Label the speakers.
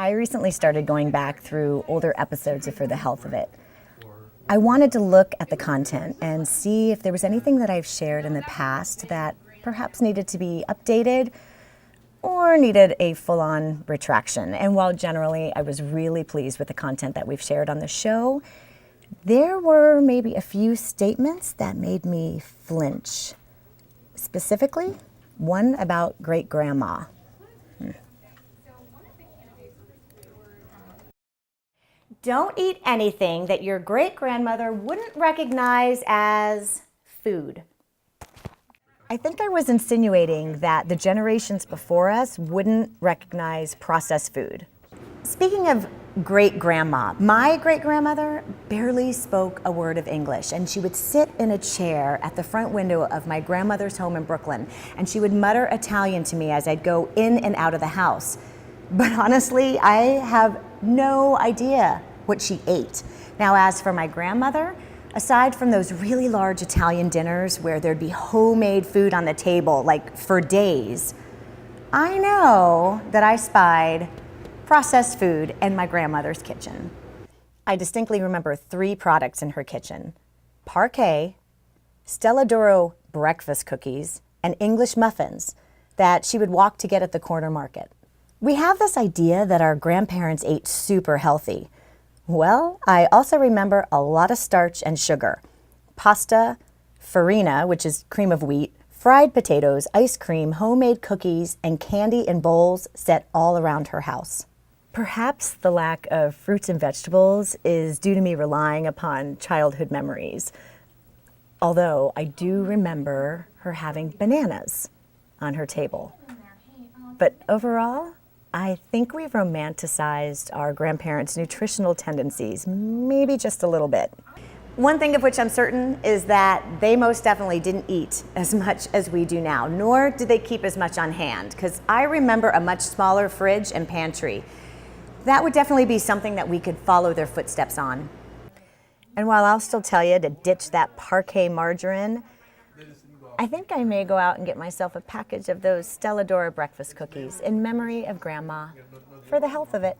Speaker 1: I recently started going back through older episodes of For the Health of It. I wanted to look at the content and see if there was anything that I've shared in the past that perhaps needed to be updated or needed a full-on retraction. And while generally I was really pleased with the content that we've shared on the show, there were maybe a few statements that made me flinch. Specifically, one about great-grandma. Don't eat anything that your great-grandmother wouldn't recognize as food. I think I was insinuating that the generations before us wouldn't recognize processed food. Speaking of great-grandma, my great-grandmother barely spoke a word of English, and she would sit in a chair at the front window of my grandmother's home in Brooklyn, and she would mutter Italian to me as I'd go in and out of the house. But honestly, I have no idea what she ate. Now, as for my grandmother, aside from those really large Italian dinners where there'd be homemade food on the table, like for days, I know that I spied processed food in my grandmother's kitchen. I distinctly remember 3 products in her kitchen: parquet, Stella D'Oro breakfast cookies, and English muffins that she would walk to get at the corner market. We have this idea that our grandparents ate super healthy. Well, I also remember a lot of starch and sugar. Pasta, farina, which is cream of wheat, fried potatoes, ice cream, homemade cookies, and candy in bowls set all around her house. Perhaps the lack of fruits and vegetables is due to me relying upon childhood memories. Although I do remember her having bananas on her table. But overall, I think we've romanticized our grandparents' nutritional tendencies, maybe just a little bit. One thing of which I'm certain is that they most definitely didn't eat as much as we do now, nor did they keep as much on hand, because I remember a much smaller fridge and pantry. That would definitely be something that we could follow their footsteps on. And while I'll still tell you to ditch that parquet margarine, I think I may go out and get myself a package of those Stella D'Oro breakfast cookies in memory of Grandma, for the health of it.